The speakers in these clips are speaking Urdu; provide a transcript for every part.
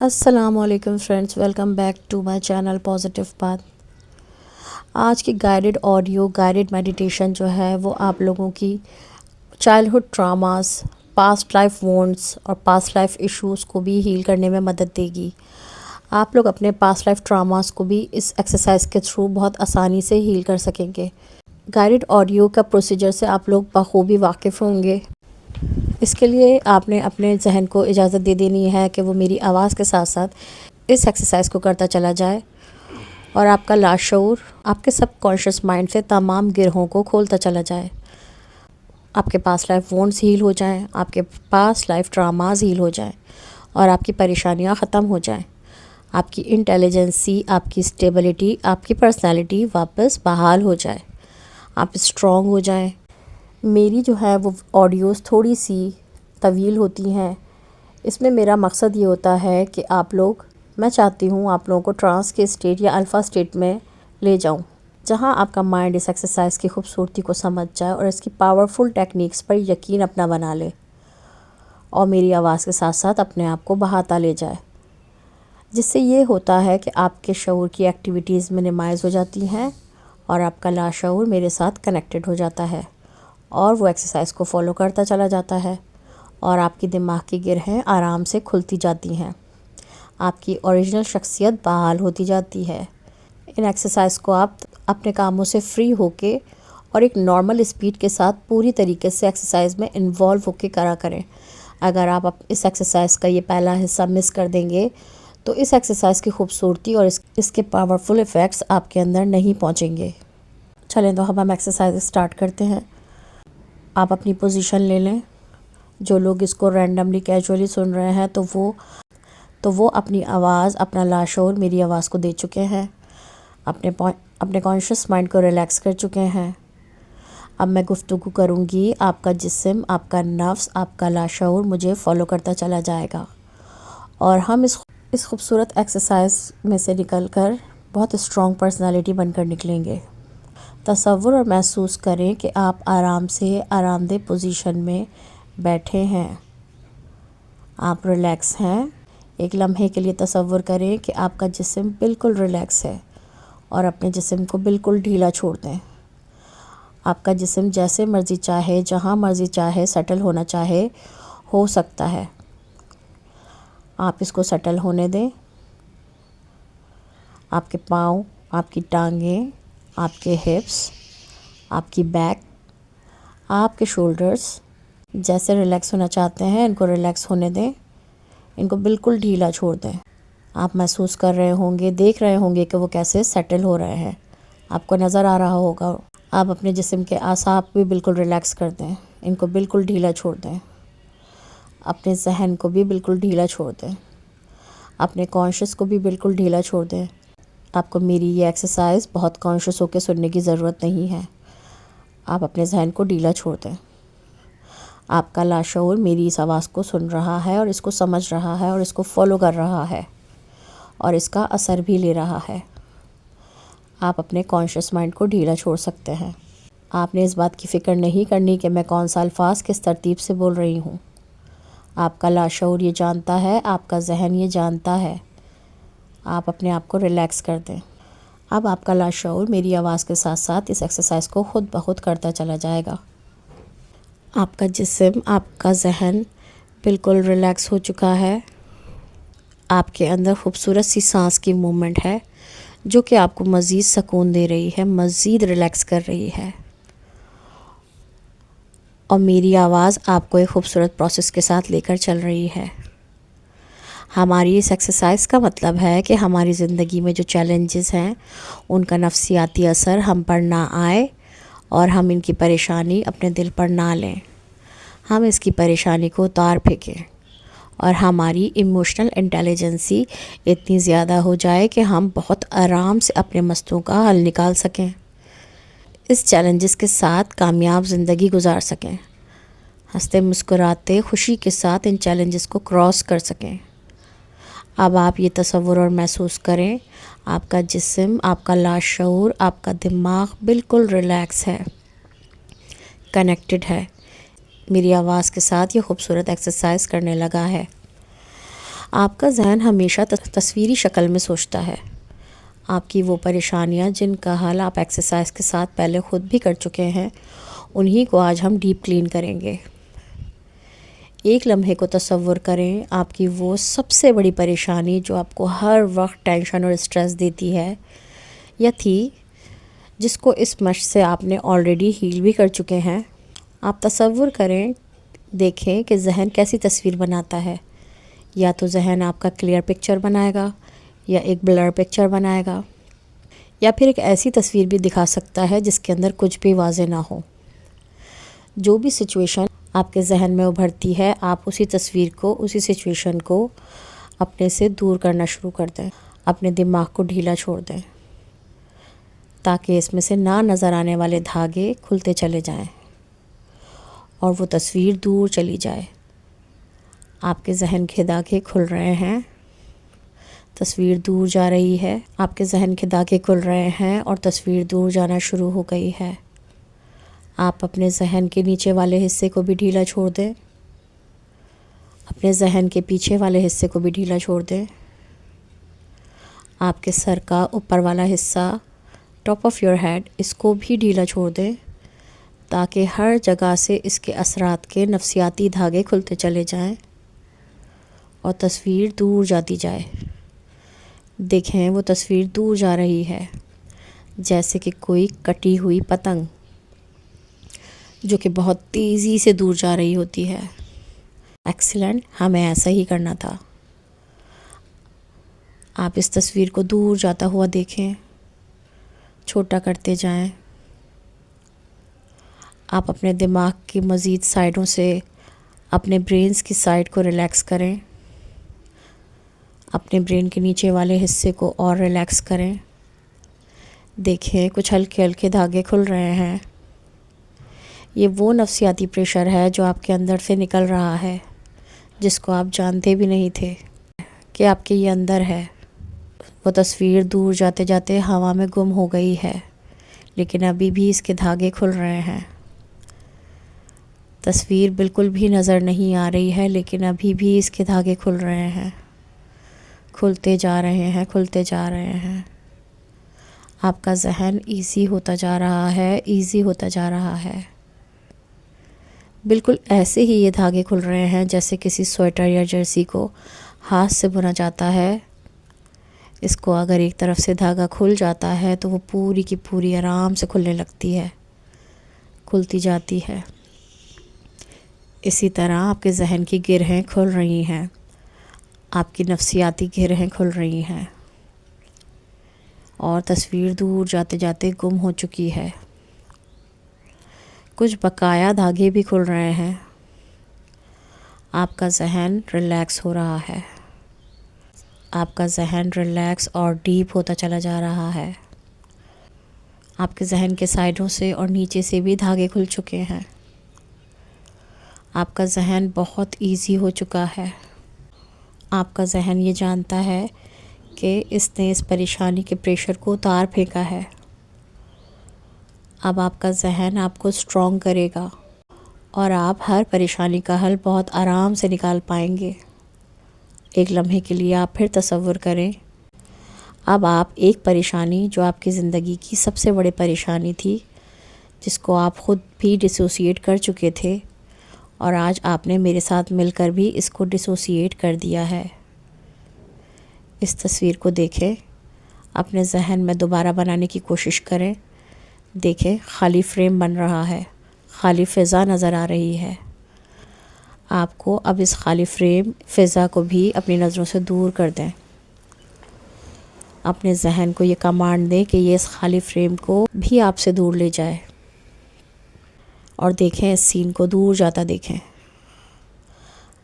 السلام علیکم friends, welcome back to my channel positive path. آج کی گائیڈڈ آڈیو گائیڈڈ میڈیٹیشن جو ہے وہ آپ لوگوں کی childhood traumas, past life wounds اور پاسٹ لائف ایشوز کو بھی ہیل کرنے میں مدد دے گی۔ آپ لوگ اپنے پاسٹ لائف ٹراماز کو بھی اس ایکسرسائز کے تھرو بہت آسانی سے ہیل کر سکیں گے۔ گائیڈڈ آڈیو کا پروسیجر سے آپ لوگ بخوبی واقف ہوں گے۔ اس کے لیے آپ نے اپنے ذہن کو اجازت دے دینی ہے کہ وہ میری آواز کے ساتھ ساتھ اس ایکسرسائز کو کرتا چلا جائے اور آپ کا لاشعور آپ کے سب کانشیس مائنڈ سے تمام گرہوں کو کھولتا چلا جائے۔ آپ کے پاس لائف وونڈس ہیل ہو جائیں، آپ کے پاس لائف ٹراماز ہیل ہو جائیں اور آپ کی پریشانیاں ختم ہو جائیں۔ آپ کی انٹیلیجنسی، آپ کی اسٹیبلٹی، آپ کی پرسنالٹی واپس بحال ہو جائے، آپ اسٹرانگ ہو جائیں۔ میری جو ہے وہ آڈیوز تھوڑی سی طویل ہوتی ہیں۔ اس میں میرا مقصد یہ ہوتا ہے کہ میں چاہتی ہوں آپ لوگوں کو ٹرانس کے اسٹیٹ یا الفا اسٹیٹ میں لے جاؤں، جہاں آپ کا مائنڈ اس ایکسرسائز کی خوبصورتی کو سمجھ جائے اور اس کی پاورفل ٹیکنیکس پر یقین اپنا بنا لے اور میری آواز کے ساتھ ساتھ اپنے آپ کو بہاتا لے جائے، جس سے یہ ہوتا ہے کہ آپ کے شعور کی ایکٹیویٹیز منیمائز ہو جاتی ہیں اور آپ کا لاشعور میرے ساتھ کنیکٹڈ ہو جاتا ہے اور وہ ایکسرسائز کو فالو کرتا چلا جاتا ہے اور آپ کی دماغ کی گرہیں آرام سے کھلتی جاتی ہیں، آپ کی اوریجنل شخصیت بحال ہوتی جاتی ہے۔ ان ایکسرسائز کو آپ اپنے کاموں سے فری ہو کے اور ایک نارمل اسپیڈ کے ساتھ پوری طریقے سے ایکسرسائز میں انوالو ہو کے کریں۔ اگر آپ اس ایکسرسائز کا یہ پہلا حصہ مس کر دیں گے تو اس ایکسرسائز کی خوبصورتی اور اس کے پاورفل ایفیکٹس آپ کے اندر نہیں پہنچیں گے۔ چلیں تو ہم ایکسرسائز اسٹارٹ کرتے ہیں۔ آپ اپنی پوزیشن لے لیں۔ جو لوگ اس کو رینڈملی کیجولی سن رہے ہیں تو وہ اپنی آواز، اپنا لاشعور میری آواز کو دے چکے ہیں، اپنے کانشیس مائنڈ کو ریلیکس کر چکے ہیں۔ اب میں گفتگو کروں گی، آپ کا جسم، آپ کا نفس، آپ کا لاشعور مجھے فالو کرتا چلا جائے گا اور ہم اس خوبصورت ایکسرسائز میں سے نکل کر بہت اسٹرانگ پرسنالٹی بن کر نکلیں گے۔ تصور اور محسوس کریں کہ آپ آرام سے آرام دہ پوزیشن میں بیٹھے ہیں، آپ ریلیکس ہیں۔ ایک لمحے کے لیے تصور کریں کہ آپ کا جسم بالکل ریلیکس ہے اور اپنے جسم کو بالکل ڈھیلا چھوڑ دیں۔ آپ کا جسم جیسے مرضی چاہے، جہاں مرضی چاہے سیٹل ہونا چاہے ہو سکتا ہے، آپ اس کو سیٹل ہونے دیں۔ آپ کے پاؤں، آپ کی ٹانگیں، آپ کے ہپس، آپ کی بیک، آپ کے شولڈرز جیسے ریلیکس ہونا چاہتے ہیں ان کو ریلیکس ہونے دیں، ان کو بالکل ڈھیلا چھوڑ دیں۔ آپ محسوس کر رہے ہوں گے، دیکھ رہے ہوں گے کہ وہ کیسے سیٹل ہو رہے ہیں، آپ کو نظر آ رہا ہوگا۔ آپ اپنے جسم کے اعصاب بھی بالکل ریلیکس کر دیں، ان کو بالکل ڈھیلا چھوڑ دیں۔ اپنے ذہن کو بھی بالکل ڈھیلا چھوڑ دیں، اپنے کانشیس کو بھی بالکل ڈھیلا چھوڑ دیں۔ آپ کو میری یہ ایکسرسائز بہت کانشیس ہو کے سننے کی ضرورت نہیں ہے، آپ اپنے ذہن کو ڈھیلا چھوڑ دیں۔ آپ کا لاشعور میری اس آواز کو سن رہا ہے اور اس کو سمجھ رہا ہے اور اس کو فالو کر رہا ہے اور اس کا اثر بھی لے رہا ہے۔ آپ اپنے کانشیس مائنڈ کو ڈھیلا چھوڑ سکتے ہیں۔ آپ نے اس بات کی فکر نہیں کرنی کہ میں کون سا الفاظ کس ترتیب سے بول رہی ہوں۔ آپ کا لاشعور یہ جانتا ہے، آپ کا ذہن یہ جانتا ہے۔ آپ اپنے آپ کو ریلیکس کر دیں۔ اب آپ کا لاشعور میری آواز کے ساتھ ساتھ اس ایکسرسائز کو خود بخود کرتا چلا جائے گا۔ آپ کا جسم، آپ کا ذہن بالکل ریلیکس ہو چکا ہے۔ آپ کے اندر خوبصورت سی سانس کی موومنٹ ہے جو کہ آپ کو مزید سکون دے رہی ہے، مزید ریلیکس کر رہی ہے اور میری آواز آپ کو ایک خوبصورت پروسیس کے ساتھ لے کر چل رہی ہے۔ ہماری اس ایکسرسائز کا مطلب ہے کہ ہماری زندگی میں جو چیلنجز ہیں ان کا نفسیاتی اثر ہم پر نہ آئے اور ہم ان کی پریشانی اپنے دل پر نہ لیں۔ ہم اس کی پریشانی کو اتار پھینکیں اور ہماری ایموشنل انٹیلیجنسی اتنی زیادہ ہو جائے کہ ہم بہت آرام سے اپنے مسئلوں کا حل نکال سکیں، اس چیلنجز کے ساتھ کامیاب زندگی گزار سکیں، ہنستے مسکراتے خوشی کے ساتھ ان چیلنجز کو کراس کر سکیں۔ اب آپ یہ تصور اور محسوس کریں، آپ کا جسم، آپ کا لاشعور، آپ کا دماغ بالکل ریلیکس ہے، کنیکٹڈ ہے، میری آواز کے ساتھ یہ خوبصورت ایکسرسائز کرنے لگا ہے۔ آپ کا ذہن ہمیشہ تصویری شکل میں سوچتا ہے۔ آپ کی وہ پریشانیاں جن کا حل آپ ایکسرسائز کے ساتھ پہلے خود بھی کر چکے ہیں، انہی کو آج ہم ڈیپ کلین کریں گے۔ ایک لمحے کو تصور کریں، آپ کی وہ سب سے بڑی پریشانی جو آپ کو ہر وقت ٹینشن اور اسٹریس دیتی ہے یا تھی، جس کو اس مشق سے آپ نے آلریڈی ہیل بھی کر چکے ہیں۔ آپ تصور کریں، دیکھیں کہ ذہن کیسی تصویر بناتا ہے۔ یا تو ذہن آپ کا کلیئر پکچر بنائے گا یا ایک بلر پکچر بنائے گا، یا پھر ایک ایسی تصویر بھی دکھا سکتا ہے جس کے اندر کچھ بھی واضح نہ ہو۔ جو بھی سچویشن آپ کے ذہن میں ابھرتی ہے، آپ اسی تصویر کو، اسی سچویشن کو اپنے سے دور کرنا شروع کر دیں۔ اپنے دماغ کو ڈھیلا چھوڑ دیں تاکہ اس میں سے نہ نظر آنے والے دھاگے کھلتے چلے جائیں اور وہ تصویر دور چلی جائے۔ آپ کے ذہن کے دھاگے کھل رہے ہیں، تصویر دور جا رہی ہے۔ آپ کے ذہن کے دھاگے کھل رہے ہیں اور تصویر دور جانا شروع ہو گئی ہے۔ آپ اپنے ذہن کے نیچے والے حصے کو بھی ڈھیلا چھوڑ دیں، اپنے ذہن کے پیچھے والے حصے کو بھی ڈھیلا چھوڑ دیں۔ آپ کے سر کا اوپر والا حصہ، ٹاپ آف یور ہیڈ، اس کو بھی ڈھیلا چھوڑ دیں تاکہ ہر جگہ سے اس کے اثرات کے نفسیاتی دھاگے کھلتے چلے جائیں اور تصویر دور جاتی جائے۔ دیکھیں وہ تصویر دور جا رہی ہے، جیسے کہ کوئی کٹی ہوئی پتنگ جو کہ بہت تیزی سے دور جا رہی ہوتی ہے۔ ایکسیلنٹ، ہمیں ایسا ہی کرنا تھا۔ آپ اس تصویر کو دور جاتا ہوا دیکھیں، چھوٹا کرتے جائیں۔ آپ اپنے دماغ کی مزید سائڈوں سے اپنے برینز کی سائڈ کو ریلیکس کریں، اپنے برین کے نیچے والے حصے کو اور ریلیکس کریں۔ دیکھیں کچھ ہلکے ہلکے دھاگے کھل رہے ہیں۔ یہ وہ نفسیاتی پریشر ہے جو آپ کے اندر سے نکل رہا ہے، جس کو آپ جانتے بھی نہیں تھے کہ آپ کے یہ اندر ہے۔ وہ تصویر دور جاتے جاتے ہوا میں گم ہو گئی ہے، لیکن ابھی بھی اس کے دھاگے کھل رہے ہیں۔ تصویر بالکل بھی نظر نہیں آ رہی ہے، لیکن ابھی بھی اس کے دھاگے کھل رہے ہیں، کھلتے جا رہے ہیں، کھلتے جا رہے ہیں۔ آپ کا ذہن ایزی ہوتا جا رہا ہے، ایزی ہوتا جا رہا ہے۔ بالکل ایسے ہی یہ دھاگے کھل رہے ہیں جیسے کسی سویٹر یا جرسی کو ہاتھ سے بنا جاتا ہے۔ اس کو اگر ایک طرف سے دھاگا کھل جاتا ہے تو وہ پوری کی پوری آرام سے کھلنے لگتی ہے، کھلتی جاتی ہے۔ اسی طرح آپ کے ذہن کی گرہیں کھل رہی ہیں، آپ کی نفسیاتی گرہیں کھل رہی ہیں اور تصویر دور جاتے جاتے گم ہو چکی ہے۔ کچھ بقایا دھاگے بھی کھل رہے ہیں۔ آپ کا ذہن ریلیکس ہو رہا ہے، آپ کا ذہن ریلیکس اور ڈیپ ہوتا چلا جا رہا ہے۔ آپ کے ذہن کے سائڈوں سے اور نیچے سے بھی دھاگے کھل چکے ہیں۔ آپ کا ذہن بہت ایزی ہو چکا ہے۔ آپ کا ذہن یہ جانتا ہے کہ اس نے اس پریشانی کے پریشر کو اتار پھینکا ہے۔ اب آپ کا ذہن آپ کو اسٹرانگ کرے گا اور آپ ہر پریشانی کا حل بہت آرام سے نکال پائیں گے۔ ایک لمحے کے لیے آپ پھر تصور کریں، اب آپ ایک پریشانی جو آپ کی زندگی کی سب سے بڑی پریشانی تھی، جس کو آپ خود بھی ڈسوسیٹ کر چکے تھے، اور آج آپ نے میرے ساتھ مل کر بھی اس کو ڈسوسیٹ کر دیا ہے۔ اس تصویر کو دیکھیں، اپنے ذہن میں دوبارہ بنانے کی کوشش کریں۔ دیکھیں خالی فریم بن رہا ہے، خالی فضا نظر آ رہی ہے۔ آپ کو اب اس خالی فریم فضا کو بھی اپنی نظروں سے دور کر دیں۔ اپنے ذہن کو یہ کمانڈ دیں کہ یہ اس خالی فریم کو بھی آپ سے دور لے جائے، اور دیکھیں اس سین کو دور جاتا دیکھیں،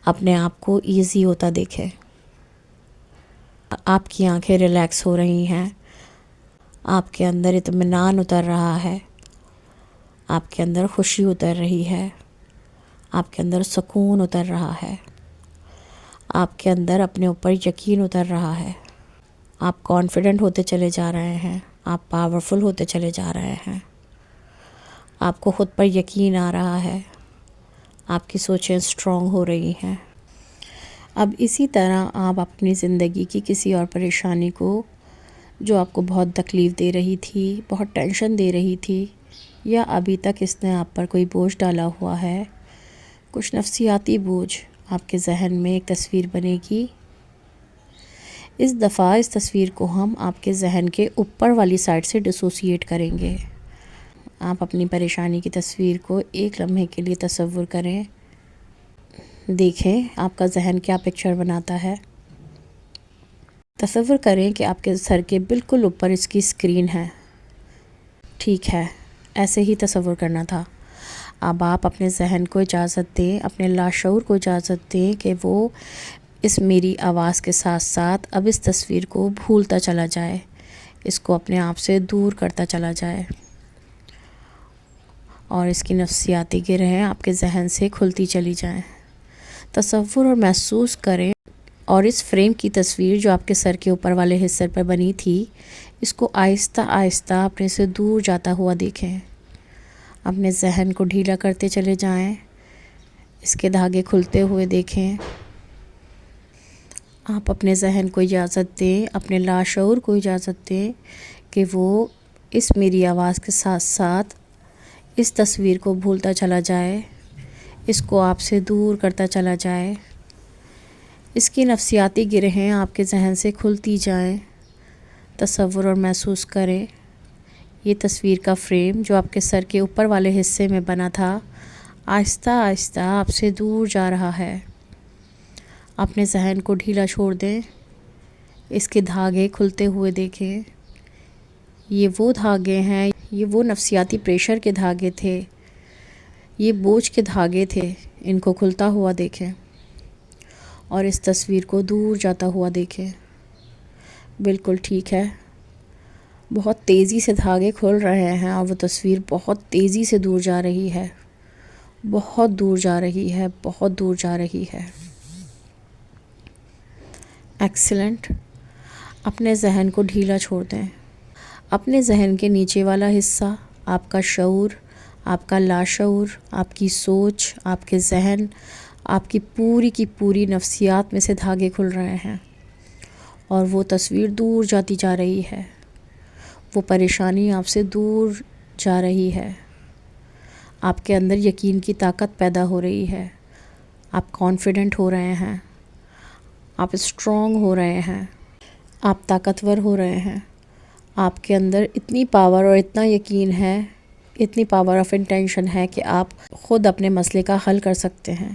اپنے آپ کو ایزی ہوتا دیکھیں۔ آپ کی آنکھیں ریلیکس ہو رہی ہیں، آپ کے اندر اطمینان اتر رہا ہے، آپ کے اندر خوشی اتر رہی ہے، آپ کے اندر سکون اتر رہا ہے، آپ کے اندر اپنے اوپر یقین اتر رہا ہے۔ آپ کانفیڈنٹ ہوتے چلے جا رہے ہیں، آپ پاورفل ہوتے چلے جا رہے ہیں، آپ کو خود پر یقین آ رہا ہے، آپ کی سوچیں اسٹرانگ ہو رہی ہیں۔ اب اسی طرح آپ اپنی زندگی کی کسی اور پریشانی کو جو آپ کو بہت تکلیف دے رہی تھی، بہت ٹینشن دے رہی تھی، یا ابھی تک اس نے آپ پر کوئی بوجھ ڈالا ہوا ہے، کچھ نفسیاتی بوجھ، آپ کے ذہن میں ایک تصویر بنے گی۔ اس دفعہ اس تصویر کو ہم آپ کے ذہن کے اوپر والی سائڈ سے ڈسوسیٹ کریں گے۔ آپ اپنی پریشانی کی تصویر کو ایک لمحے کے لیے تصور کریں، دیکھیں آپ کا ذہن کیا پکچر بناتا ہے۔ تصور کریں کہ آپ کے سر کے بالکل اوپر اس کی اسکرین ہے۔ ٹھیک ہے، ایسے ہی تصور کرنا تھا۔ اب آپ اپنے ذہن کو اجازت دیں، اپنے لاشعور کو اجازت دیں کہ وہ اس میری آواز کے ساتھ ساتھ اب اس تصویر کو بھولتا چلا جائے، اس کو اپنے آپ سے دور کرتا چلا جائے، اور اس کی نفسیاتی گرہیں آپ کے ذہن سے کھلتی چلی جائیں۔ تصور اور محسوس کریں، اور اس فریم کی تصویر جو آپ کے سر کے اوپر والے حصے پر بنی تھی، اس کو آہستہ آہستہ اپنے سے دور جاتا ہوا دیکھیں۔ اپنے ذہن کو ڈھیلا کرتے چلے جائیں، اس کے دھاگے کھلتے ہوئے دیکھیں۔ آپ اپنے ذہن کو اجازت دیں، اپنے لاشعور کو اجازت دیں کہ وہ اس میری آواز کے ساتھ ساتھ اس تصویر کو بھولتا چلا جائے، اس کو آپ سے دور کرتا چلا جائے۔ اس کی نفسیاتی گرہیں آپ کے ذہن سے کھلتی جائیں۔ تصور اور محسوس کریں، یہ تصویر کا فریم جو آپ کے سر کے اوپر والے حصے میں بنا تھا، آہستہ آہستہ آپ سے دور جا رہا ہے۔ اپنے ذہن کو ڈھیلا چھوڑ دیں، اس کے دھاگے کھلتے ہوئے دیکھیں۔ یہ وہ دھاگے ہیں، یہ وہ نفسیاتی پریشر کے دھاگے تھے، یہ بوجھ کے دھاگے تھے، ان کو کھلتا ہوا دیکھیں اور اس تصویر کو دور جاتا ہوا دیکھیں۔ بالکل ٹھیک ہے، بہت تیزی سے دھاگے کھل رہے ہیں اور وہ تصویر بہت تیزی سے دور جا رہی ہے، بہت دور جا رہی ہے، بہت دور جا رہی ہے۔ ایکسیلنٹ۔ اپنے ذہن کو ڈھیلا چھوڑ دیں۔ اپنے ذہن کے نیچے والا حصہ، آپ کا شعور، آپ کا لاشعور، آپ کی سوچ، آپ کے ذہن، آپ کی پوری نفسیات میں سے دھاگے کھل رہے ہیں اور وہ تصویر دور جاتی جا رہی ہے، وہ پریشانی آپ سے دور جا رہی ہے۔ آپ کے اندر یقین کی طاقت پیدا ہو رہی ہے، آپ کانفیڈنٹ ہو رہے ہیں، آپ اسٹرانگ ہو رہے ہیں، آپ طاقتور ہو رہے ہیں۔ آپ کے اندر اتنی پاور اور اتنا یقین ہے، اتنی پاور آف انٹینشن ہے کہ آپ خود اپنے مسئلے کا حل کر سکتے ہیں۔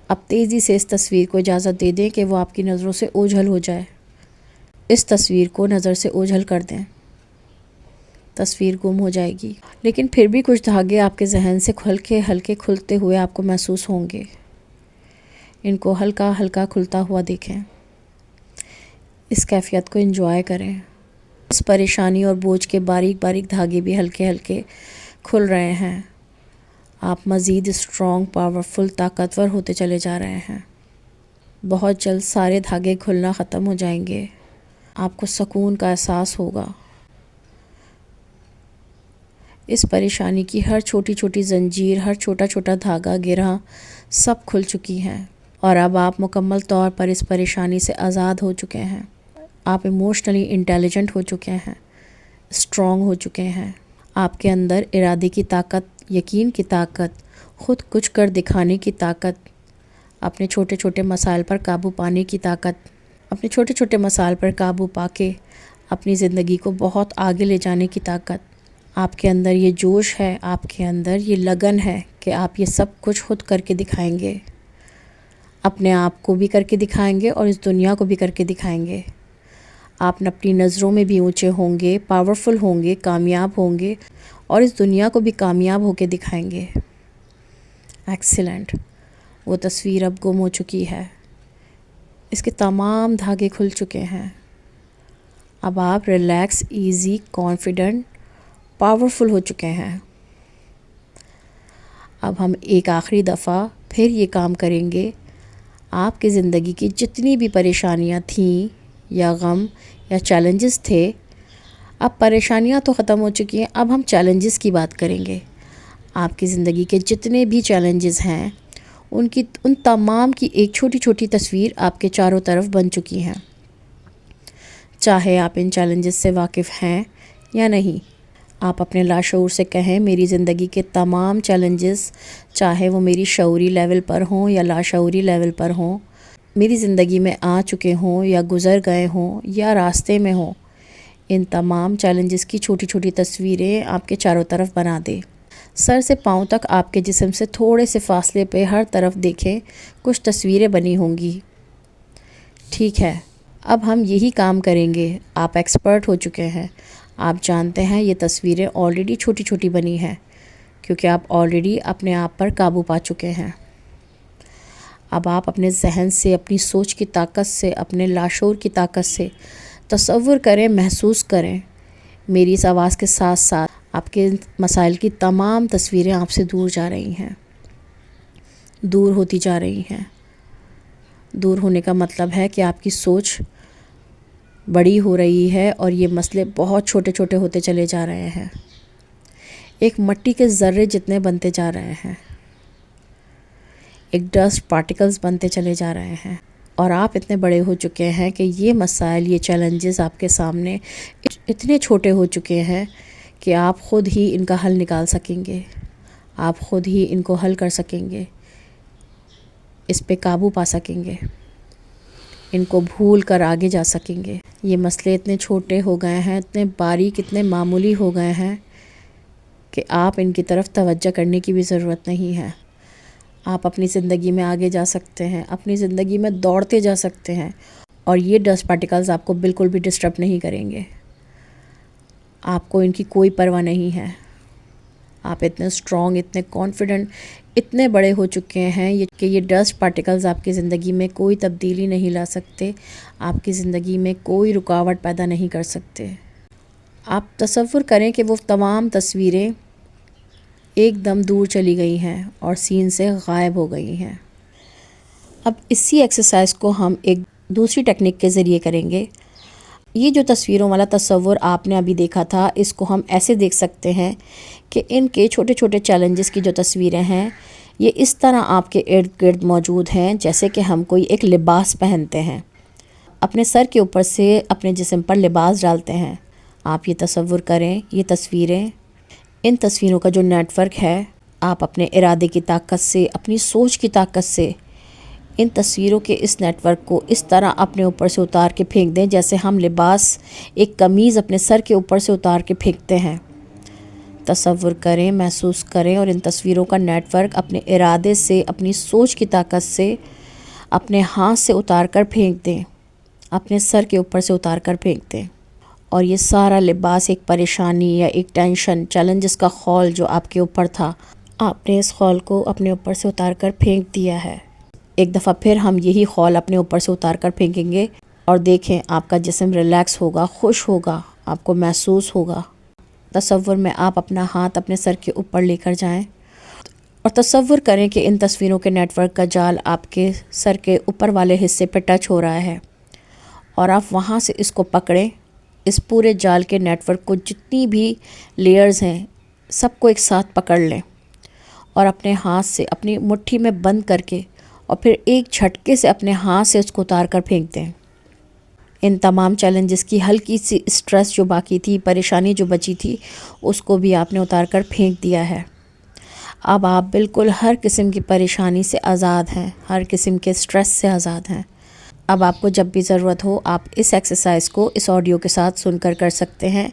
اب تیزی سے اس تصویر کو اجازت دے دیں کہ وہ آپ کی نظروں سے اوجھل ہو جائے۔ اس تصویر کو نظر سے اوجھل کر دیں، تصویر گم ہو جائے گی، لیکن پھر بھی کچھ دھاگے آپ کے ذہن سے ہلکے ہلکے کھلتے ہوئے آپ کو محسوس ہوں گے۔ ان کو ہلکا ہلکا کھلتا ہوا دیکھیں، اس کیفیت کو انجوائے کریں۔ اس پریشانی اور بوجھ کے باریک باریک دھاگے بھی ہلکے ہلکے کھل رہے ہیں۔ آپ مزید اسٹرانگ، پاورفل، طاقتور ہوتے چلے جا رہے ہیں۔ بہت جلد سارے دھاگے کھلنا ختم ہو جائیں گے، آپ کو سکون کا احساس ہوگا۔ اس پریشانی کی ہر چھوٹی چھوٹی زنجیر، ہر چھوٹا چھوٹا دھاگا، گرہ سب کھل چکی ہیں، اور اب آپ مکمل طور پر اس پریشانی سے آزاد ہو چکے ہیں۔ آپ ایموشنلی انٹیلیجنٹ ہو چکے ہیں، اسٹرانگ ہو چکے ہیں۔ آپ کے اندر ارادے کی طاقت، یقین کی طاقت، خود کچھ کر دکھانے کی طاقت، اپنے چھوٹے چھوٹے مسائل پر قابو پانے کی طاقت، اپنے چھوٹے چھوٹے مسائل پر قابو پا کے اپنی زندگی کو بہت آگے لے جانے کی طاقت، آپ کے اندر یہ جوش ہے، آپ کے اندر یہ لگن ہے کہ آپ یہ سب کچھ خود کر کے دکھائیں گے، اپنے آپ کو بھی کر کے دکھائیں گے اور اس دنیا کو بھی کر کے دکھائیں گے۔ آپ اپنی نظروں میں بھی اونچے ہوں گے، پاورفل ہوں گے، کامیاب ہوں گے، اور اس دنیا کو بھی کامیاب ہو کے دکھائیں گے۔ ایکسیلنٹ۔ وہ تصویر اب گم ہو چکی ہے، اس کے تمام دھاگے کھل چکے ہیں۔ اب آپ ریلیکس، ایزی، کانفیڈنٹ، پاورفل ہو چکے ہیں۔ اب ہم ایک آخری دفعہ پھر یہ کام کریں گے۔ آپ کی زندگی کی جتنی بھی پریشانیاں تھیں یا غم یا چیلنجز تھے، اب پریشانیاں تو ختم ہو چکی ہیں، اب ہم چیلنجز کی بات کریں گے۔ آپ کی زندگی کے جتنے بھی چیلنجز ہیں، ان تمام کی ایک چھوٹی چھوٹی تصویر آپ کے چاروں طرف بن چکی ہیں، چاہے آپ ان چیلنجز سے واقف ہیں یا نہیں۔ آپ اپنے لاشعور سے کہیں میری زندگی کے تمام چیلنجز، چاہے وہ میری شعوری لیول پر ہوں یا لاشعوری لیول پر ہوں، میری زندگی میں آ چکے ہوں یا گزر گئے ہوں یا راستے میں ہوں، ان تمام چیلنجز کی چھوٹی چھوٹی تصویریں آپ کے چاروں طرف بنا دے۔ سر سے پاؤں تک آپ کے جسم سے تھوڑے سے فاصلے پہ ہر طرف دیکھیں، کچھ تصویریں بنی ہوں گی۔ ٹھیک ہے، اب ہم یہی کام کریں گے۔ آپ ایکسپرٹ ہو چکے ہیں، آپ جانتے ہیں یہ تصویریں آلریڈی چھوٹی چھوٹی بنی ہیں، کیونکہ آپ آلریڈی اپنے آپ پر قابو پا چکے ہیں۔ اب آپ اپنے ذہن سے، اپنی سوچ کی طاقت سے، اپنے لاشعور کی طاقت سے تصور کریں، محسوس کریں، میری اس آواز کے ساتھ ساتھ آپ کے مسائل کی تمام تصویریں آپ سے دور جا رہی ہیں، دور ہوتی جا رہی ہیں۔ دور ہونے کا مطلب ہے کہ آپ کی سوچ بڑی ہو رہی ہے اور یہ مسئلے بہت چھوٹے چھوٹے ہوتے چلے جا رہے ہیں، ایک مٹی کے ذرے جتنے بنتے جا رہے ہیں، ایک ڈسٹ پارٹیکلز بنتے چلے جا رہے ہیں، اور آپ اتنے بڑے ہو چکے ہیں کہ یہ مسائل، یہ چیلنجز آپ کے سامنے اتنے چھوٹے ہو چکے ہیں کہ آپ خود ہی ان کا حل نکال سکیں گے، آپ خود ہی ان کو حل کر سکیں گے، اس پہ قابو پا سکیں گے، ان کو بھول کر آگے جا سکیں گے۔ یہ مسئلے اتنے چھوٹے ہو گئے ہیں، اتنے باریک، اتنے معمولی ہو گئے ہیں کہ آپ ان کی طرف توجہ کرنے کی بھی ضرورت نہیں ہے۔ آپ اپنی زندگی میں آگے جا سکتے ہیں، اپنی زندگی میں دوڑتے جا سکتے ہیں، اور یہ ڈسٹ پارٹیکلز آپ کو بالکل بھی ڈسٹرب نہیں کریں گے۔ آپ کو ان کی کوئی پرواہ نہیں ہے۔ آپ اتنے اسٹرانگ، اتنے کانفیڈنٹ، اتنے بڑے ہو چکے ہیں کہ یہ ڈسٹ پارٹیکلز آپ کی زندگی میں کوئی تبدیلی نہیں لا سکتے، آپ کی زندگی میں کوئی رکاوٹ پیدا نہیں کر سکتے۔ آپ تصور کریں کہ وہ تمام تصویریں ایک دم دور چلی گئی ہیں اور سین سے غائب ہو گئی ہیں۔ اب اسی ایکسرسائز کو ہم ایک دوسری ٹیکنیک کے ذریعے کریں گے۔ یہ جو تصویروں والا تصور آپ نے ابھی دیکھا تھا، اس کو ہم ایسے دیکھ سکتے ہیں کہ ان کے چھوٹے چھوٹے چیلنجز کی جو تصویریں ہیں، یہ اس طرح آپ کے ارد گرد موجود ہیں جیسے کہ ہم کوئی ایک لباس پہنتے ہیں، اپنے سر کے اوپر سے اپنے جسم پر لباس ڈالتے ہیں۔ آپ یہ تصور کریں، یہ تصویریں، ان تصویروں کا جو نیٹ ورک ہے، آپ اپنے ارادے کی طاقت سے، اپنی سوچ کی طاقت سے ان تصویروں کے اس نیٹ ورک کو اس طرح اپنے اوپر سے اتار کے پھینک دیں جیسے ہم لباس، ایک قمیض اپنے سر کے اوپر سے اتار کے پھینکتے ہیں۔ تصور کریں، محسوس کریں، اور ان تصویروں کا نیٹ ورک اپنے ارادے سے، اپنی سوچ کی طاقت سے اپنے ہاتھ سے اتار کر پھینک دیں، اپنے سر کے اوپر سے اتار کر پھینک دیں، اور یہ سارا لباس، ایک پریشانی یا ایک ٹینشن، چیلنجز کا خول جو آپ کے اوپر تھا، آپ نے اس خول کو اپنے اوپر سے اتار کر پھینک دیا ہے۔ ایک دفعہ پھر ہم یہی خول اپنے اوپر سے اتار کر پھینکیں گے، اور دیکھیں آپ کا جسم ریلیکس ہوگا، خوش ہوگا، آپ کو محسوس ہوگا۔ تصور میں آپ اپنا ہاتھ اپنے سر کے اوپر لے کر جائیں اور تصور کریں کہ ان تصویروں کے نیٹ ورک کا جال آپ کے سر کے اوپر والے حصے پہ ٹچ ہو رہا ہے، اور آپ وہاں سے اس کو پکڑیں، اس پورے جال کے نیٹ ورک کو، جتنی بھی لیئرز ہیں سب کو ایک ساتھ پکڑ لیں، اور اپنے ہاتھ سے اپنی مٹھی میں بند کر کے، اور پھر ایک جھٹکے سے اپنے ہاتھ سے اس کو اتار کر پھینک دیں۔ ان تمام چیلنجز کی ہلکی سی سٹریس جو باقی تھی، پریشانی جو بچی تھی، اس کو بھی آپ نے اتار کر پھینک دیا ہے۔ اب آپ بالکل ہر قسم کی پریشانی سے آزاد ہیں، ہر قسم کے سٹریس سے آزاد ہیں۔ اب آپ کو جب بھی ضرورت ہو، آپ اس ایکسرسائز کو اس آڈیو کے ساتھ سن کر سکتے ہیں،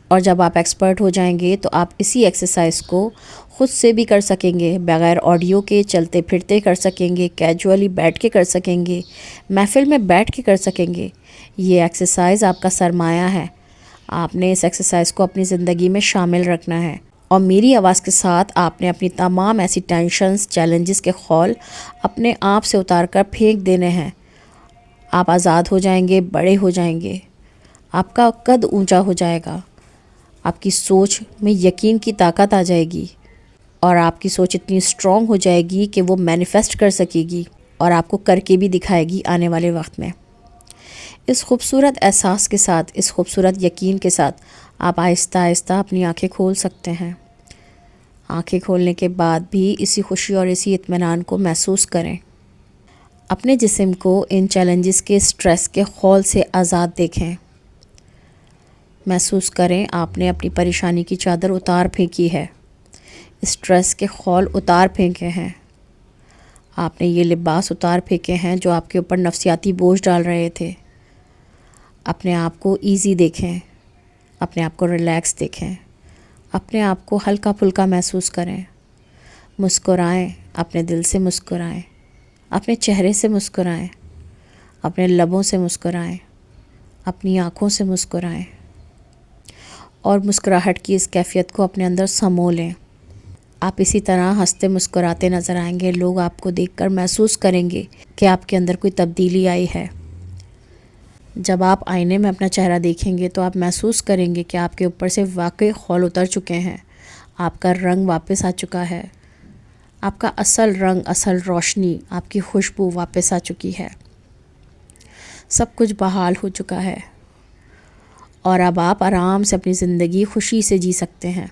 اور جب آپ ایکسپرٹ ہو جائیں گے تو آپ اسی ایکسرسائز کو خود سے بھی کر سکیں گے، بغیر آڈیو کے چلتے پھرتے کر سکیں گے، کیجولی بیٹھ کے کر سکیں گے، محفل میں بیٹھ کے کر سکیں گے۔ یہ ایکسرسائز آپ کا سرمایہ ہے، آپ نے اس ایکسرسائز کو اپنی زندگی میں شامل رکھنا ہے، اور میری آواز کے ساتھ آپ نے اپنی تمام ایسی ٹینشنز، چیلنجز کے خول اپنے آپ سے اتار کر پھینک دینے ہیں۔ آپ آزاد ہو جائیں گے، بڑے ہو جائیں گے، آپ کا قد اونچا ہو جائے گا، آپ کی سوچ میں یقین کی طاقت آ جائے گی، اور آپ کی سوچ اتنی اسٹرانگ ہو جائے گی کہ وہ مینیفیسٹ کر سکے گی، اور آپ کو کر کے بھی دکھائے گی آنے والے وقت میں۔ اس خوبصورت احساس کے ساتھ، اس خوبصورت یقین کے ساتھ آپ آہستہ آہستہ اپنی آنکھیں کھول سکتے ہیں۔ آنکھیں کھولنے کے بعد بھی اسی خوشی اور اسی اطمینان کو محسوس کریں۔ اپنے جسم کو ان چیلنجز کے سٹریس کے خول سے آزاد دیکھیں۔ محسوس کریں آپ نے اپنی پریشانی کی چادر اتار پھینکی ہے، سٹریس کے خول اتار پھینکے ہیں، آپ نے یہ لباس اتار پھینکے ہیں جو آپ کے اوپر نفسیاتی بوجھ ڈال رہے تھے۔ اپنے آپ کو ایزی دیکھیں، اپنے آپ کو ریلیکس دیکھیں، اپنے آپ کو ہلکا پھلکا محسوس کریں۔ مسکرائیں، اپنے دل سے مسکرائیں، اپنے چہرے سے مسکرائیں، اپنے لبوں سے مسکرائیں، اپنی آنکھوں سے مسکرائیں، اور مسکراہٹ کی اس کیفیت کو اپنے اندر سمو لیں۔ آپ اسی طرح ہنستے مسکراتے نظر آئیں گے، لوگ آپ کو دیکھ کر محسوس کریں گے کہ آپ کے اندر کوئی تبدیلی آئی ہے۔ جب آپ آئینے میں اپنا چہرہ دیکھیں گے تو آپ محسوس کریں گے کہ آپ کے اوپر سے واقعی خول اتر چکے ہیں، آپ کا رنگ واپس آ چکا ہے، آپ کا اصل رنگ، اصل روشنی، آپ کی خوشبو واپس آ چکی ہے، سب کچھ بحال ہو چکا ہے، اور اب آپ آرام سے اپنی زندگی خوشی سے جی سکتے ہیں۔